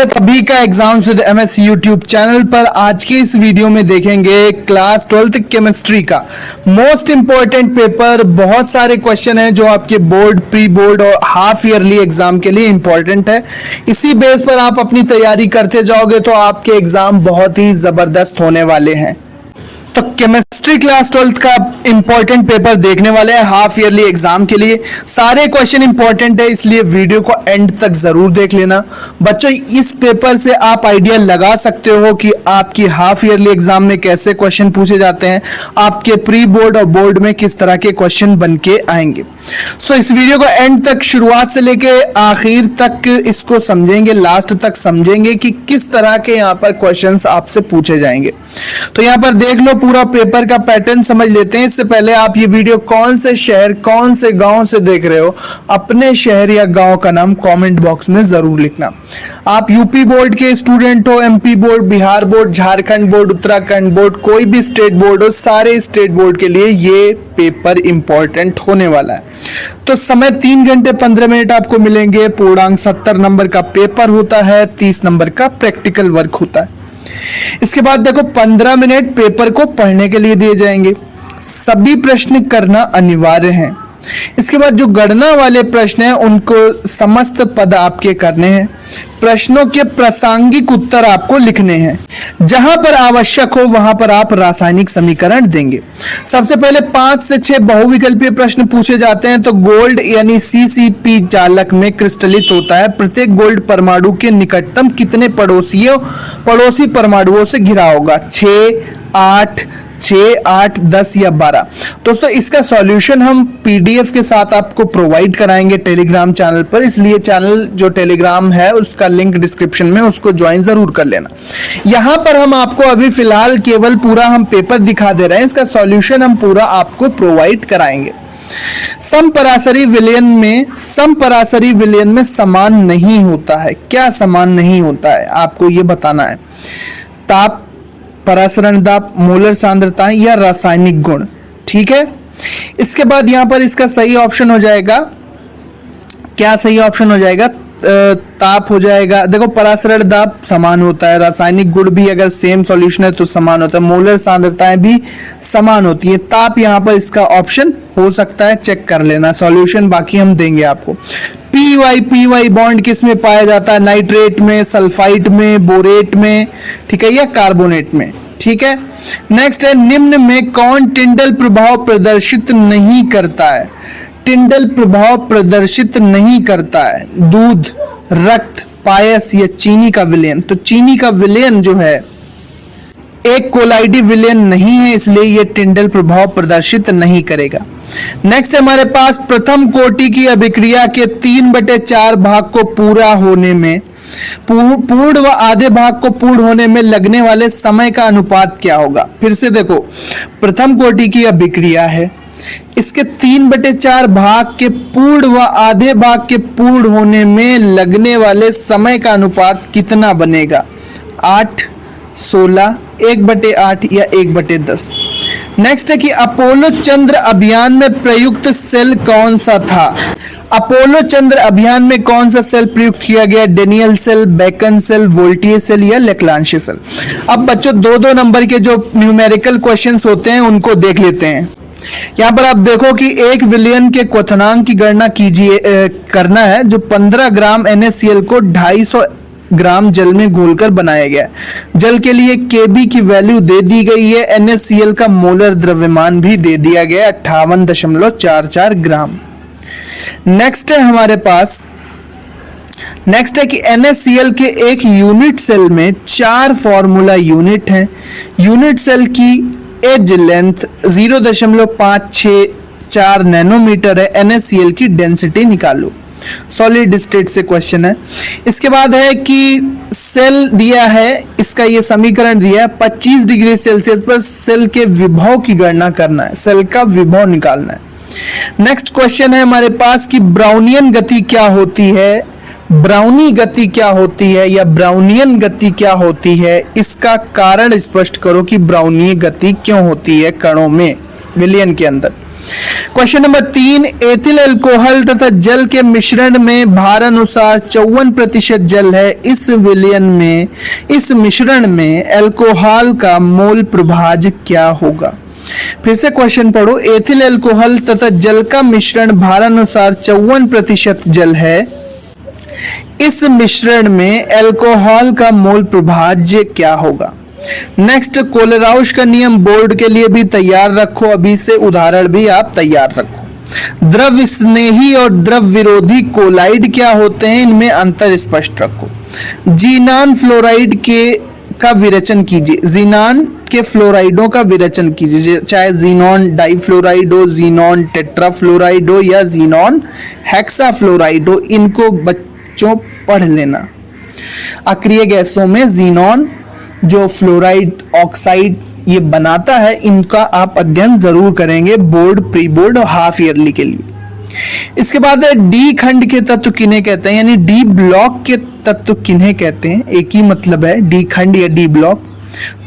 सभी का exams with MS YouTube channel पर आज के इस वीडियो में देखेंगे क्लास 12th केमिस्ट्री का मोस्ट इंपॉर्टेंट पेपर। बहुत सारे क्वेश्चन हैं जो आपके बोर्ड, प्री बोर्ड और हाफ ईयरली एग्जाम के लिए इंपॉर्टेंट है। इसी बेस पर आप अपनी तैयारी करते जाओगे तो आपके एग्जाम बहुत ही जबरदस्त होने वाले हैं। तो केमिस्ट्री क्लास 12th का इंपॉर्टेंट पेपर देखने वाले हैं हाफ ईयरली एग्जाम के लिए। सारे क्वेश्चन इंपॉर्टेंट है, इसलिए वीडियो को एंड तक जरूर देख लेना। बच्चों, इस पेपर से आप आइडिया लगा सकते हो कि आपकी हाफ ईयरली एग्जाम में कैसे क्वेश्चन पूछे जाते हैं, आपके प्री बोर्ड और बोर्ड में किस तरह के क्वेश्चन बन के आएंगे। सो इस वीडियो को एंड तक, शुरुआत से लेके आखिर तक इसको समझेंगे, लास्ट तक समझेंगे कि किस तरह के यहाँ पर क्वेश्चंस आपसे पूछे जाएंगे। तो यहाँ पर देख लो, पूरा पेपर का पैटर्न समझ लेते हैं। इससे पहले आप ये वीडियो कौन से शहर, कौन से गांव से देख रहे हो, अपने शहर या गांव का नाम कमेंट बॉक्स में जरूर लिखना। आप यूपी बोर्ड के स्टूडेंट हो, MP board, Bihar board, Jharkhand board, Uttarakhand board, कोई भी स्टेट बोर्ड हो, सारे स्टेट बोर्ड के लिए ये पेपर इंपॉर्टेंट होने वाला है। तो समय 3 घंटे 15 मिनट आपको मिलेंगे। पूर्णांक 70 नंबर का पेपर होता है, 30 नंबर का प्रैक्टिकल वर्क होता है। इसके बाद देखो 15 मिनट पेपर को पढ़ने के लिए दिए जाएंगे। सभी प्रश्न करना अनिवार्य है। इसके बाद जो गणना वाले प्रश्न हैं उनको समस्त पद आपके करने हैं। प्रश्नों के प्रासंगिक उत्तर आपको लिखने हैं। जहां पर आवश्यक हो वहां पर आप रासायनिक समीकरण देंगे। सबसे पहले 5 से 6 बहुविकल्पीय प्रश्न पूछे जाते हैं। तो गोल्ड यानी CCP चालक में क्रिस्टलित होता है। प्रत्येक गोल्ड परमाणु के निकटतम कितने पड़ोसी परमाणुओं से घिरा होगा? 6, 8, 10 या 12। दोस्तों, इसका सॉल्यूशन हम PDF के साथ आपको प्रोवाइड कराएंगे टेलीग्राम चैनल पर, इसलिए चैनल जो टेलीग्राम है उसका लिंक डिस्क्रिप्शन में, उसको ज्वाइन जरूर कर लेना। यहां पर हम आपको अभी फिलहाल केवल पूरा हम पेपर दिखा दे रहे हैं, इसका सॉल्यूशन हम पूरा आपको प्रोवाइड कराएंगे। समपराशरी विलयन में समान नहीं होता है। क्या समान नहीं होता है आपको ये बताना है। ताप, परासरण दाब, मोलर सांद्रता या रासायनिक गुण। ठीक है, इसके बाद यहां पर इसका सही ऑप्शन हो जाएगा, क्या सही ऑप्शन हो जाएगा? ताप हो जाएगा। देखो, परासरण दाब समान होता है, रासायनिक गुण भी अगर सेम सॉल्यूशन है तो समान होता है, मोलर सांद्रताएं भी समान होती है। ताप यहां पर इसका ऑप्शन हो सकता है, चेक कर लेना। सॉल्यूशन बाकी हम देंगे आपको। पी वाई बॉन्ड किस में पाया जाता है? नाइट्रेट में, सल्फाइड में, बोरेट में, ठीक है, या कार्बोनेट में। ठीक है, नेक्स्ट है, निम्न में कौन टिंडल प्रभाव प्रदर्शित नहीं करता है? टिंडल प्रभाव प्रदर्शित नहीं करता है। दूध, रक्त, पायस या चीनी का विलयन। तो चीनी का विलयन जो है एक कोलाइडी विलयन नहीं है, इसलिए यह टिंडल प्रभाव प्रदर्शित नहीं करेगा। नेक्स्ट हमारे पास, प्रथम कोटि की अभिक्रिया के 3/4 भाग को पूरा होने में, पूर्ण व आधे भाग को पूर्ण होने में लगने वाले समय का अनुपात क्या होगा? फिर से देखो, प्रथम कोटि की अभिक्रिया है, इसके 3/4 भाग के पूर्ण व आधे भाग के पूर्ण होने में लगने वाले समय का अनुपात कितना बनेगा? 8, 16, 1/8 या 1/10। नेक्स्ट है कि अपोलो चंद्र अभियान में प्रयुक्त सेल कौन सा था? अपोलो चंद्र अभियान में कौन सा सेल प्रयुक्त किया गया? डेनियल सेल, बेकन सेल, वोल्टियर सेल या लेक्लांशी सेल। अब बच्चों, 2-2 नंबर के जो न्यूमेरिकल क्वेश्चंस होते हैं उनको देख लेते हैं। यहाँ पर आप देखो कि 1 विलयन के क्वथनांक की गणना करना है, जो 15 ग्राम NaCl को 250 ग्राम जल में घोलकर बनाया गया है। जल के लिए Kb की वैल्यू दे दी गई है। NaCl का मोलर द्रव्यमान भी दे दिया गया है, 58.44 ग्राम। नेक्स्ट है हमारे पास, नेक्स्ट है कि NaCl के एक यूनिट सेल में 4 फॉर्मूला यूनिट हैं। यूनिट सेल की एज लेंथ 0.564 नैनोमीटर है। NaCl की डेंसिटी निकालो। सॉलिड स्टेट से क्वेश्चन है। इसके बाद है कि सेल दिया है, इसका ये समीकरण दिया है, 25 डिग्री सेल्सियस पर सेल के विभव की गणना करना है, सेल का विभव निकालना है। नेक्स्ट क्वेश्चन है हमारे पास कि ब्राउनियन गति क्या होती है? ब्राउनी गति क्या होती है या ब्राउनियन गति क्या होती है? इसका कारण स्पष्ट करो कि ब्राउनी गति क्यों होती है कणों में, विलयन के अंदर। क्वेश्चन नंबर 3, एथिल अल्कोहल तथा जल के मिश्रण में भार अनुसार 54% जल है। इस विलयन में, इस मिश्रण में अल्कोहल का मोल प्रभाज क्या होगा? फिर से क्वेश्चन पढ़ो। एथिल अल्कोहल तथा जल का मिश्रण भार अनुसार 54% जल है। इस मिश्रण में अल्कोहल का मोल प्रभाज्य क्या होगा? नेक्स्ट, कोलेराउश का नियम बोर्ड के लिए भी तैयार रखो, अभी से उदाहरण भी आप तैयार रखो। द्रव स्नेही और द्रव विरोधी कोलाइड क्या होते हैं, इनमें अंतर स्पष्ट रखो। जीनान फ्लोराइड का विरेचन कीजिए, जीनान के फ्लोराइडों का विरेचन कीजिए, चाहे जीनॉन डाइफ्लोराइड हो, जीनॉन टेट्राफ्लोराइड हो या जीनॉन हेक्साफ्लोराइड हो, इनको बच्चों पढ़ लेना। अक्रिय गैसों में जीनॉन जो फ्लोराइड ऑक्साइड्स ये बनाता है, इनका आप अध्ययन जरूर करेंगे बोर्ड, प्री बोर्ड और हाफ ईयरली के लिए। इसके बाद डी खंड के तत्व किन्हें कहते हैं, यानी डी ब्लॉक के तत्व किन्हें कहते हैं, एक ही मतलब है डी खंड या डी ब्लॉक।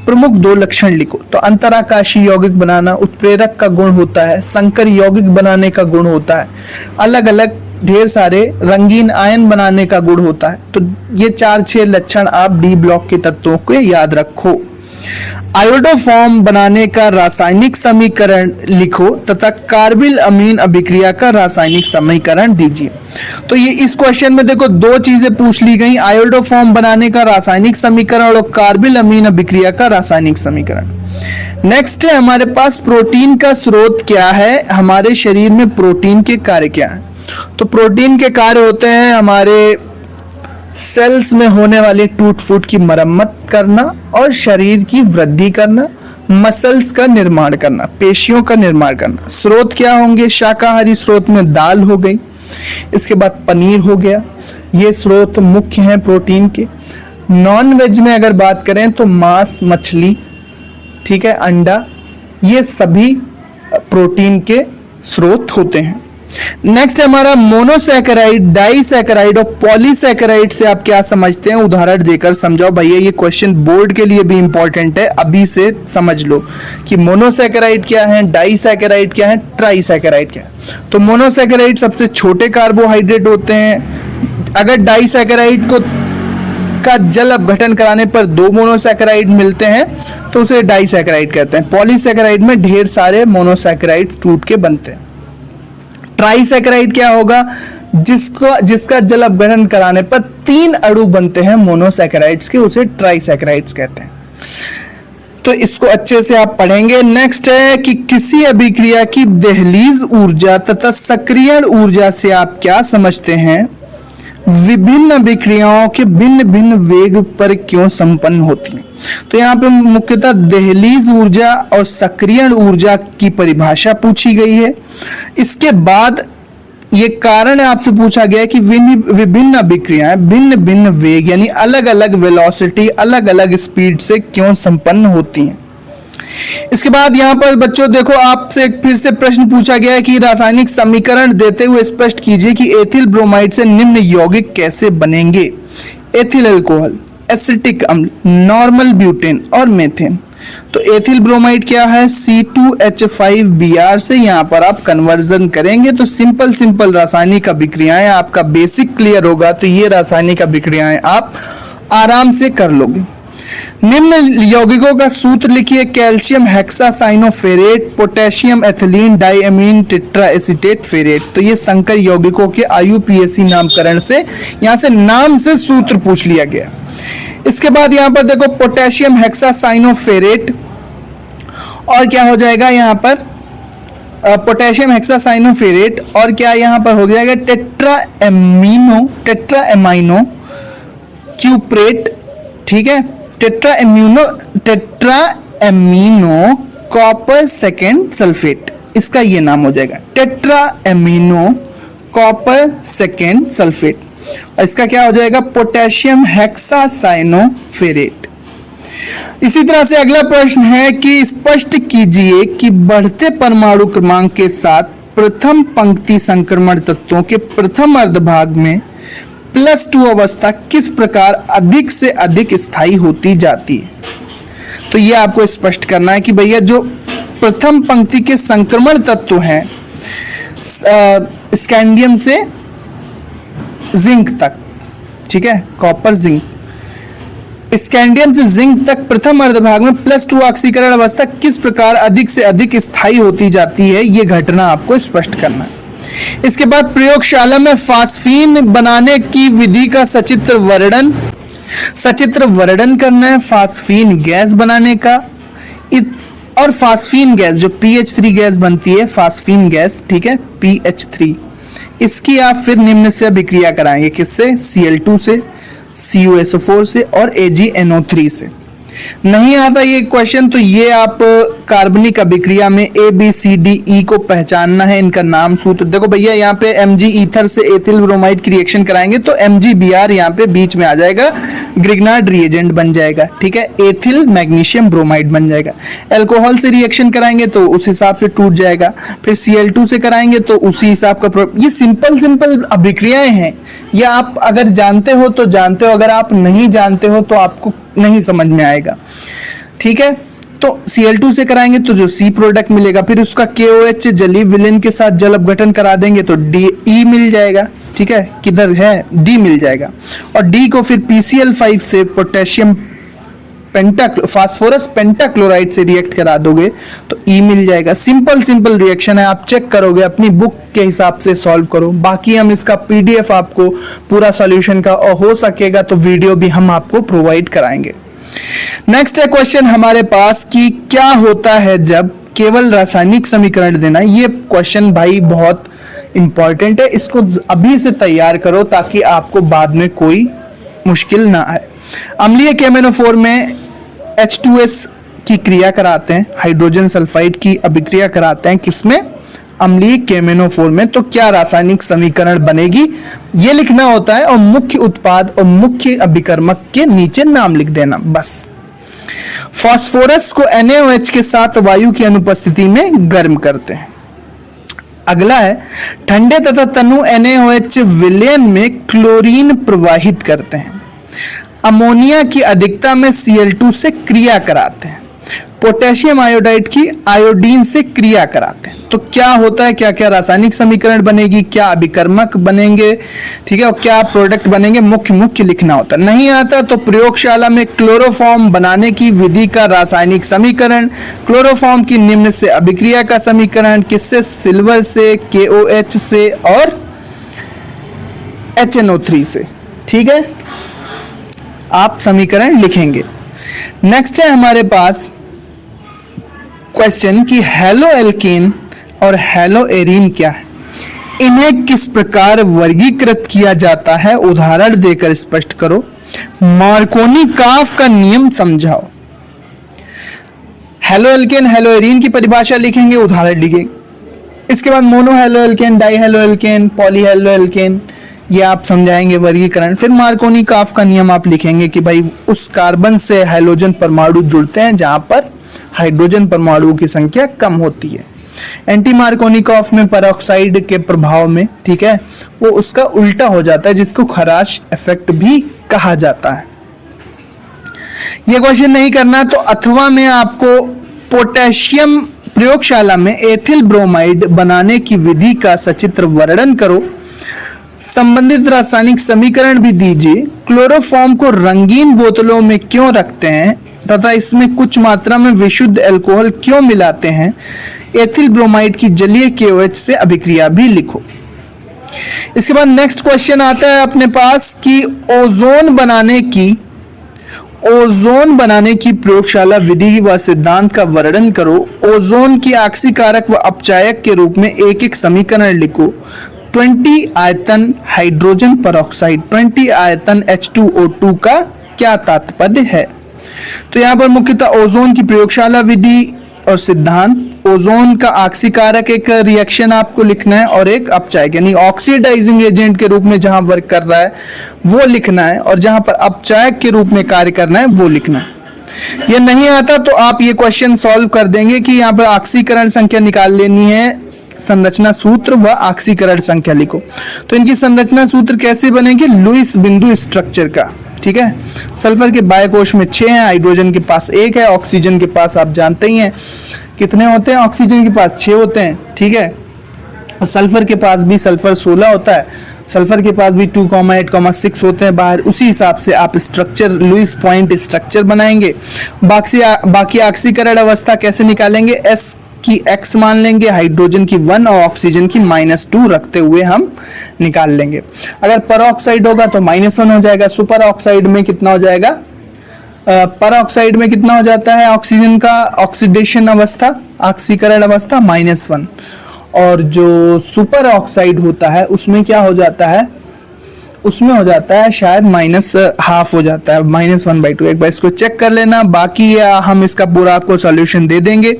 प्रमुख 2 लक्षण लिखो। तो अंतराकाशीय यौगिक बनाना उत्प्रेरक का गुण होता है, संकर यौगिक बनाने का गुण होता है, अलग अलग ढेर सारे रंगीन आयन बनाने का गुण होता है। तो ये 4-6 लक्षण आप डी ब्लॉक के तत्वों को याद रखो। आयोडोफॉर्म बनाने का रासायनिक समीकरण लिखो तथा कार्बिल अमीन अभिक्रिया का रासायनिक समीकरण दीजिए। तो ये इस क्वेश्चन में देखो 2 चीजें पूछ ली गई, आयोडोफॉर्म बनाने का रासायनिक समीकरण और कार्बिल अमीन अभिक्रिया का रासायनिक समीकरण। नेक्स्ट है हमारे पास प्रोटीन का स्रोत क्या है, हमारे शरीर में प्रोटीन के कार्य क्या है। तो प्रोटीन के कार्य होते हैं हमारे सेल्स में होने वाली टूट फूट की मरम्मत करना और शरीर की वृद्धि करना, मसल्स का निर्माण करना, पेशियों का निर्माण करना। स्रोत क्या होंगे, शाकाहारी स्रोत में दाल हो गई, इसके बाद पनीर हो गया, ये स्रोत मुख्य हैं प्रोटीन के। नॉन वेज में अगर बात करें तो मांस, मछली, ठीक है, अंडा, ये सभी प्रोटीन के स्रोत होते हैं। नेक्स्ट हमारा मोनोसैकेराइड, डाइसैकेराइड और पॉलीसैकेराइड से आप क्या समझते हैं, उदाहरण देकर समझाओ भैया। ये क्वेश्चन बोर्ड के लिए भी इंपॉर्टेंट है, अभी से समझ लो कि मोनोसैकेराइड क्या है, डाइसैकेराइड क्या है, ट्राइसैकेराइड क्या है। तो मोनोसैकेराइड सबसे छोटे कार्बोहाइड्रेट होते हैं। अगर डाइसैकेराइड का जल अपघटन कराने पर 2 मोनोसैकेराइड मिलते हैं तो उसे डाइसैकेराइड कहते हैं। पॉलीसैकेराइड में ढेर सारे मोनोसैकेराइड टूट के बनते हैं। ट्राइसैकेराइड क्या होगा, जिसका जल अपघटन कराने पर 3 अणु बनते हैं मोनोसैकेराइड्स के, उसे ट्राइसैकेराइड्स कहते हैं। तो इसको अच्छे से आप पढ़ेंगे। नेक्स्ट है कि किसी अभिक्रिया की दहलीज ऊर्जा तथा सक्रियण ऊर्जा से आप क्या समझते हैं, विभिन्न अभिक्रियाओं के भिन्न भिन्न वेग पर क्यों संपन्न होती हैं। तो यहाँ पे मुख्यतः दहलीज ऊर्जा और सक्रियण ऊर्जा की परिभाषा पूछी गई है। इसके बाद ये कारण आपसे पूछा गया है कि विभिन्न अभिक्रियाएं भिन्न भिन्न वेग यानी अलग अलग वेलोसिटी, अलग अलग स्पीड से क्यों संपन्न होती हैं। इसके बाद यहाँ पर बच्चों देखो आपसे फिर से प्रश्न पूछा गया है कि रासायनिक समीकरण देते हुए स्पष्ट कीजिए कि एथिल ब्रोमाइड से निम्न यौगिक कैसे बनेंगे। एथिल अल्कोहल, एसिटिक अम्ल, नॉर्मल ब्यूटेन और मेथेन। तो एथिल ब्रोमाइड क्या है, C2H5Br से यहाँ पर आप कन्वर्जन करेंगे तो सिंपल रासायनिक अभिक्रियाएं आपका बेसिक क्लियर होगा। तो ये रासायनिक अभिक्रियाएं आप आराम से कर लोगे। निम्न यौगिकों का सूत्र लिखिए, calcium hexacyanoferrate, potassium ethylene डाइअमीन टेट्राएसीटेट ferret. तो ये संकर यौगिकों के IUPAC नामकरण से यहाँ से नाम से सूत्र पूछ लिया गया। इसके बाद यहाँ पर देखो पोटेशियम हेक्सासाइनोफेरेट और क्या हो जाएगा यहाँ पर पोटेशियम हेक्सासाइनोफेरेट और क्या यहाँ पर हो जाएगा टेट्राएमाइनो क्यूप्रेट, ठीक है, टेट्राएमिनो कॉपर सेकेंड सल्फेट, इसका ये नाम हो जाएगा टेट्राएमिनो कॉपर सेकेंड सल्फेट। और इसका क्या हो जाएगा पोटेशियम हेक्सासाइनोफेरेट। इसी तरह से अगला प्रश्न है कि स्पष्ट कीजिए कि बढ़ते परमाणु क्रमांक के साथ प्रथम पंक्ति संक्रमण तत्वों के प्रथम अर्धभाग में +2 अवस्था किस प्रकार अधिक से अधिक स्थायी होती जाती है। तो ये आपको स्पष्ट करना है कि भैया जो प्रथम पंक्ति के संक्रमण तत्व हैं स्कैंडियम से जिंक तक, ठीक है, कॉपर जिंक। स्कैंडियम से जिंक तक प्रथम अर्धभाग में +2 ऑक्सीकरण अवस्था किस प्रकार अधिक से अधिक स्थायी होती जाती है, यह घटना आपको स्पष्ट करना है। इसके बाद प्रयोगशाला में फास्फीन बनाने की विधि का सचित्र वर्णन करना है, फास्फीन गैस बनाने का। और फास्फीन गैस जो PH3 गैस बनती है, फास्फीन गैस, ठीक है, PH3, इसकी आप फिर निम्न से अभिक्रिया कराएंगे, किससे? Cl2 से, CuSO4 से और AgNO3 से। नहीं आता ये क्वेश्चन तो ये आप कार्बनिक अभिक्रिया में ABCDE को पहचानना है, इनका नाम सूत्र। देखो भैया यहाँ पे Mg ईथर से एथिल ब्रोमाइड की रिएक्शन कराएंगे तो MgBr यहाँ पे बीच में आ जाएगा, ग्रिग्नार्ड रिएजेंट बन जाएगा, ठीक है, एथिल मैग्नीशियम ब्रोमाइड बन जाएगा। अल्कोहल से रिएक्शन कराएंगे तो उस हिसाब से टूट जाएगा, फिर Cl2 से कराएंगे तो उसी हिसाब का। ये सिंपल अभिक्रियाएं हैं, ये आप अगर जानते हो तो जानते हो, अगर आप नहीं जानते हो तो आपको नहीं समझ में आएगा, ठीक है। तो Cl2 से कराएंगे तो जो C प्रोडक्ट मिलेगा, फिर उसका KOH जलीय विलेन के साथ जल अपघटन करा देंगे तो DE मिल जाएगा, ठीक है, किधर है, D मिल जाएगा। और D को फिर PCl5 से पोटेशियम फास्फोरस पेंटाक्लोराइड से रिएक्ट करा दोगे तो E मिल जाएगा। सिंपल रिएक्शन है, आप चेक करोगे, अपनी बुक के हिसाब से सॉल्व करो। बाकी हम इसका PDF आपको पूरा सॉल्यूशन का, और हो सकेगा तो वीडियो भी हम आपको प्रोवाइड कराएंगे। नेक्स्ट है क्वेश्चन हमारे पास कि क्या होता है जब केवल रासायनिक समीकरण देना। ये क्वेश्चन भाई बहुत इंपॉर्टेंट है, इसको अभी से तैयार करो ताकि आपको बाद में कोई मुश्किल ना आए। अम्लीय KMnO4 में H2S की क्रिया कराते हैं, हाइड्रोजन सल्फाइड की अभिक्रिया कराते हैं, किसमें? अम्लीय KMnO4 में। तो क्या रासायनिक समीकरण बनेगी, ये लिखना होता है, और मुख्य उत्पाद और मुख्य अभिकर्मक के नीचे नाम लिख देना बस। फास्फोरस को NaOH के साथ वायु की अनुपस्थिति में गर्म करते हैं। अगला है ठंडे तथा तनु NaOH विलयन में क्लोरीन प्रवाहित करते हैं। अमोनिया की अधिकता में Cl2 से क्रिया कराते हैं। पोटेशियम आयोडाइड की आयोडीन से क्रिया कराते हैं। तो क्या होता है, क्या क्या रासायनिक समीकरण बनेगी, क्या अभिकर्मक बनेंगे, ठीक है, और क्या प्रोडक्ट बनेंगे, मुख्य लिखना होता है। नहीं आता तो प्रयोगशाला में क्लोरोफॉर्म बनाने की विधि का रासायनिक समीकरण, क्लोरोफॉर्म की निम्न से अभिक्रिया का समीकरण, किससे? सिल्वर से, KOH से और HNO3 से, ठीक है, आप समीकरण लिखेंगे। नेक्स्ट है हमारे पास क्वेश्चन कि हेलो एल्केन और हेलो एरीन क्या है, इन्हें किस प्रकार वर्गीकृत किया जाता है, उदाहरण देकर स्पष्ट करो। मार्कोनी-काफ का नियम समझाओ। हेलो एल्केन हेलो एरीन की परिभाषा लिखेंगे, उदाहरण लिखेंगे। इसके बाद mono halo alkane, die halo alkane, poly halo alkane, ये आप समझाएंगे वर्गीकरण। फिर मार्कोनी-काफ का नियम आप लिखेंगे कि भाई उस कार्बन से हाइड्रोजन परमाणु जुड़ते हैं जहां पर हाइड्रोजन परमाणुओं की संख्या कम होती है। एंटी मार्कोनी-काफ में पेरोक्साइड के प्रभाव में, ठीक है, वो उसका उल्टा हो जाता है, जिसको खराश इफेक्ट भी कहा जाता है। ये क्वेश्चन नहीं करना तो अथवा में आपको पोटेशियम प्रयोगशाला में एथिल ब्रोमाइड बनाने की विधि का सचित्र वर्णन करो, संबंधित रासायनिक समीकरण भी दीजिए, क्लोरोफॉर्म को रंगीन बोतलों में क्यों रखते हैं तथा इसमें कुछ मात्रा में विशुद्ध अल्कोहल क्यों मिलाते हैं, एथिल ब्रोमाइड की जलीय KOH से अभिक्रिया भी लिखो। इसके बाद नेक्स्ट क्वेश्चन आता है अपने पास कि ओजोन बनाने की प्रयोगशाला विधि व सिद्धांत का वर्णन करो। ओजोन की आक्सीकारक व अपचायक के रूप में एक एक समीकरण लिखो। 20 आयतन हाइड्रोजन पेरोक्साइड, 20 आयतन H2O2 का क्या तात्पर्य है। तो यहाँ पर मुख्यतः ओजोन की प्रयोगशाला विधि और सिद्धांत, ओजोन का आक्सीकारक एक रिएक्शन आपको लिखना है और एक अपचायक यानी ऑक्सीडाइजिंग एजेंट के रूप में जहां वर्क कर रहा है वो लिखना है, और जहां पर अपचायक के रूप में कार्य करना है वो लिखना है। ये नहीं आता तो आप ये क्वेश्चन सॉल्व कर देंगे कि यहाँ पर ऑक्सीकरण संख्या निकाल लेनी है, संरचना सूत्र व ऑक्सीकरण संख्या लिखो। तो इनकी संरचना सूत्र कैसे बनेगी, लुईस बिंदु स्ट्रक्चर का, ठीक है। सल्फर के बाह्य कोश में 6 है, हाइड्रोजन के पास 1 है, ऑक्सीजन के पास आप जानते ही हैं कितने होते हैं ऑक्सीजन के पास? 6 होते हैं, ठीक है। सल्फर के पास भी, सल्फर 16 होता है, सल्फर के पास भी 2,8,6 होते हैं बाहर। उसी हिसाब से आप स्ट्रक्चर, लुईस पॉइंट स्ट्रक्चर बनाएंगे। बाकी ऑक्सीकरण अवस्था कैसे निकालेंगे? एस की x मान लेंगे, हाइड्रोजन की 1 और ऑक्सीजन की -2 रखते हुए हम निकाल लेंगे। अगर पर ऑक्साइड होगा तो -1 हो जाएगा। सुपर ऑक्साइड में कितना हो जाएगा? पर ऑक्साइड में कितना हो जाता है ऑक्सीजन का ऑक्सीडेशन अवस्था, ऑक्सीकरण अवस्था? -1। और जो सुपर ऑक्साइड होता है उसमें क्या हो जाता है? उसमें हो जाता है शायद -½ हो जाता है, -1/2। एक बार इसको चेक कर लेना, बाकी हम इसका पूरा आपको सॉल्यूशन दे देंगे।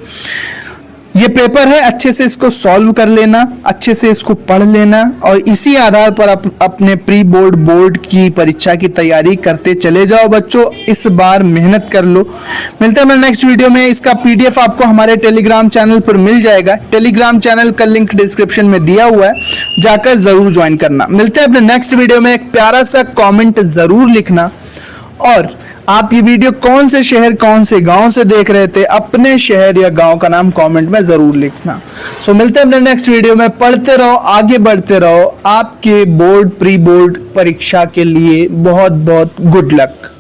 ये पेपर है, अच्छे से इसको सॉल्व कर लेना, अच्छे से इसको पढ़ लेना और इसी आधार पर अपने प्री बोर्ड, बोर्ड की परीक्षा की तैयारी करते चले जाओ बच्चों। इस बार मेहनत कर लो। मिलते हैं नेक्स्ट वीडियो में। इसका PDF आपको हमारे टेलीग्राम चैनल पर मिल जाएगा। टेलीग्राम चैनल का लिंक डिस्क्रिप्शन में दिया हुआ है, जाकर जरूर ज्वाइन करना। मिलते हैं अपने नेक्स्ट वीडियो में। एक प्यारा सा कॉमेंट जरूर लिखना और आप ये वीडियो कौन से शहर, कौन से गांव से देख रहे थे, अपने शहर या गांव का नाम कमेंट में जरूर लिखना। सो मिलते हैं अपने नेक्स्ट वीडियो में। पढ़ते रहो, आगे बढ़ते रहो। आपके बोर्ड, प्री बोर्ड परीक्षा के लिए बहुत बहुत गुड लक।